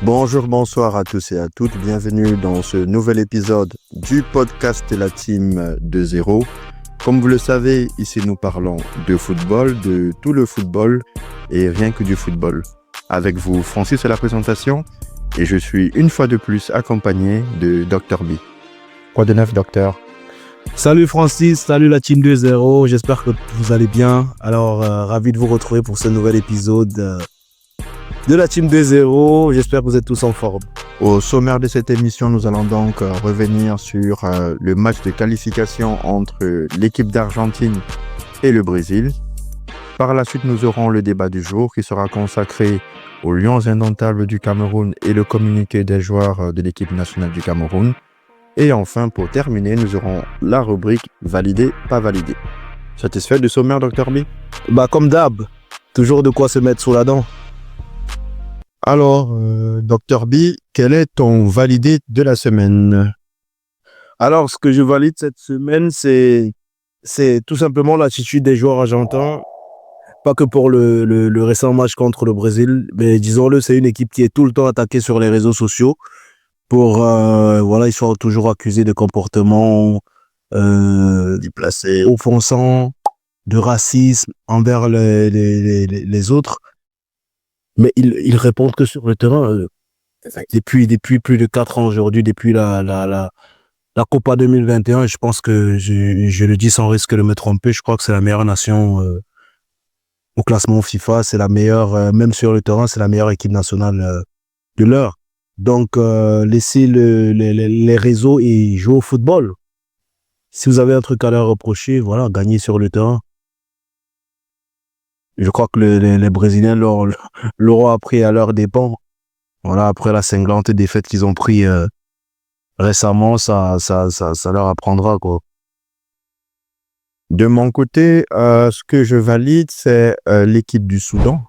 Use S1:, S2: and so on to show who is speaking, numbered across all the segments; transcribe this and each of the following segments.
S1: Bonjour, bonsoir à tous et à toutes. Bienvenue dans ce nouvel épisode du podcast La Team 2-0. Comme vous le savez, ici nous parlons de football, de tout le football et rien que du football. Avec vous, Francis à la présentation et je suis une fois de plus accompagné de Dr B. Quoi de neuf, docteur?
S2: Salut Francis, salut la Team 2-0, j'espère que vous allez bien. Alors, ravi de vous retrouver pour ce nouvel épisode de la Team 2-0, j'espère que vous êtes tous en forme.
S1: Au sommaire de cette émission, nous allons donc revenir sur le match de qualification entre l'équipe d'Argentine et le Brésil. Par la suite, nous aurons le débat du jour qui sera consacré aux Lions indomptables du Cameroun et le communiqué des joueurs de l'équipe nationale du Cameroun. Et enfin, pour terminer, nous aurons la rubrique validé, pas validé. Satisfait du sommaire, Dr B?
S2: Comme d'hab, toujours de quoi se mettre sous la dent.
S1: Alors, Dr B, quel est ton validé de la semaine?
S2: Alors, ce que je valide cette semaine, c'est tout simplement l'attitude des joueurs argentins. Pas que pour le récent match contre le Brésil, mais disons-le, c'est une équipe qui est tout le temps attaquée sur les réseaux sociaux. Ils sont toujours accusés de comportements
S1: Déplacé,
S2: offensants, de racisme envers les autres. Mais ils répondent que sur le terrain. Depuis plus de 4 ans aujourd'hui, depuis la Copa 2021, je pense que je le dis sans risque de me tromper, je crois que c'est la meilleure nation au classement FIFA, c'est la meilleure, même sur le terrain, c'est la meilleure équipe nationale de l'heure. Donc, laissez les réseaux et jouer au football. Si vous avez un truc à leur reprocher, voilà, gagnez sur le terrain. Je crois que les Brésiliens l'auront appris à leurs dépens. Voilà, après la cinglante défaite qu'ils ont pris récemment, ça leur apprendra, quoi.
S1: De mon côté, ce que je valide, c'est l'équipe du Soudan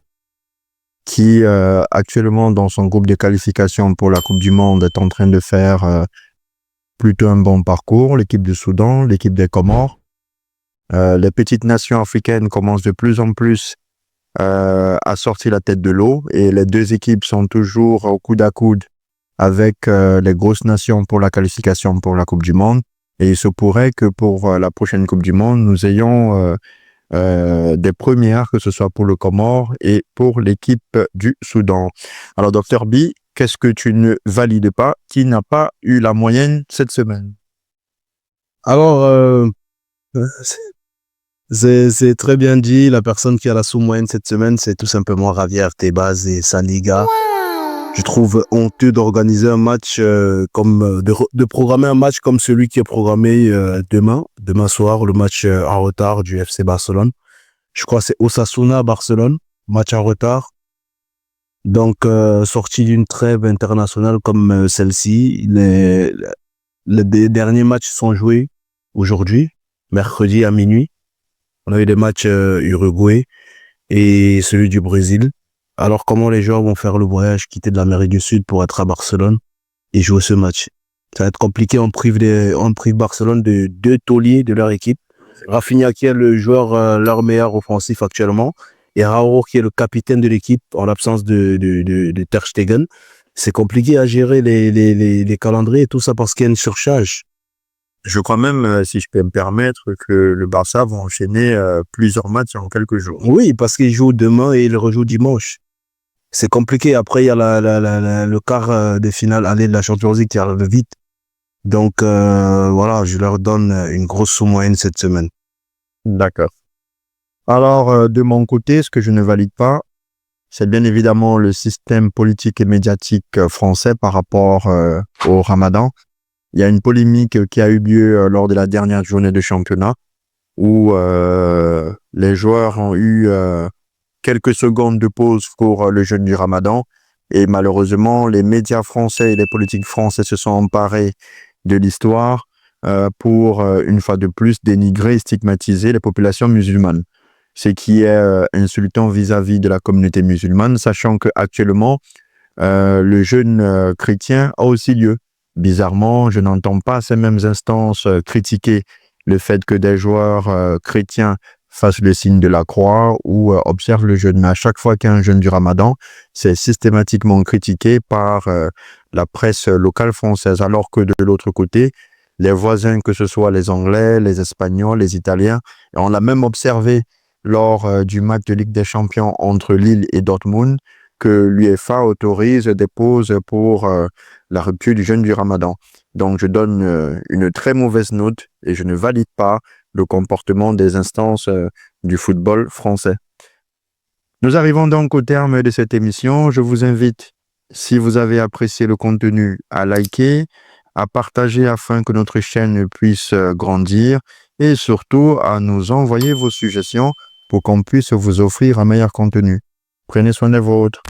S1: qui, actuellement, dans son groupe de qualification pour la Coupe du Monde, est en train de faire plutôt un bon parcours. L'équipe du Soudan, l'équipe des Comores. Les petites nations africaines commencent de plus en plus à sortir la tête de l'eau et les deux équipes sont toujours au coude à coude avec les grosses nations pour la qualification pour la Coupe du Monde. Et il se pourrait que pour la prochaine Coupe du Monde, nous ayons des premières, que ce soit pour le Comore et pour l'équipe du Soudan. Alors, Dr B, qu'est-ce que tu ne valides pas, qui n'a pas eu la moyenne cette semaine?
S2: Alors, c'est très bien dit. La personne qui a la sous-moyenne cette semaine, c'est tout simplement Javier Tebas et sa Liga. Je trouve honteux d'organiser un match de programmer un match comme celui qui est programmé demain soir, le match en retard du FC Barcelone. Je crois que c'est Osasuna-Barcelone, match en retard. Donc, sorti d'une trêve internationale comme celle-ci, les derniers matchs sont joués aujourd'hui, mercredi à minuit. On a eu des matchs Uruguay et celui du Brésil. Alors, comment les joueurs vont faire le voyage, quitter de l'Amérique du Sud pour être à Barcelone et jouer ce match? Ça va être compliqué. On prive Barcelone de 2 tauliers de leur équipe. Rafinha qui est le joueur, leur meilleur offensif actuellement, et Raúl qui est le capitaine de l'équipe en l'absence de Ter Stegen. C'est compliqué à gérer les calendriers et tout ça parce qu'il y a une surcharge.
S1: Je crois même, si je peux me permettre, que le Barça va enchaîner plusieurs matchs en quelques jours.
S2: Oui, parce qu'il joue demain et il rejoue dimanche. C'est compliqué. Après, il y a le quart de finale aller de la Champions League qui arrive vite. Donc, voilà, je leur donne une grosse sous-moyenne cette semaine.
S1: D'accord. Alors, de mon côté, ce que je ne valide pas, c'est bien évidemment le système politique et médiatique français par rapport au Ramadan. Il y a une polémique qui a eu lieu lors de la dernière journée de championnat où les joueurs ont eu quelques secondes de pause pour le jeûne du Ramadan et malheureusement, les médias français et les politiques français se sont emparés de l'histoire pour, une fois de plus, dénigrer et stigmatiser les populations musulmanes. Ce qui est insultant vis-à-vis de la communauté musulmane, sachant qu'actuellement, le jeûne chrétien a aussi lieu. Bizarrement, je n'entends pas ces mêmes instances critiquer le fait que des joueurs chrétiens fasse le signe de la croix ou observe le jeûne. Mais à chaque fois qu'il y a un jeûne du Ramadan, c'est systématiquement critiqué par la presse locale française. Alors que de l'autre côté, les voisins, que ce soit les Anglais, les Espagnols, les Italiens, et on l'a même observé lors du match de Ligue des Champions entre Lille et Dortmund, que l'UEFA autorise des pauses pour la rupture du jeûne du Ramadan. Donc, je donne une très mauvaise note et je ne valide pas le comportement des instances du football français. Nous arrivons donc au terme de cette émission. Je vous invite, si vous avez apprécié le contenu, à liker, à partager afin que notre chaîne puisse grandir et surtout à nous envoyer vos suggestions pour qu'on puisse vous offrir un meilleur contenu. Prenez soin de vôtres.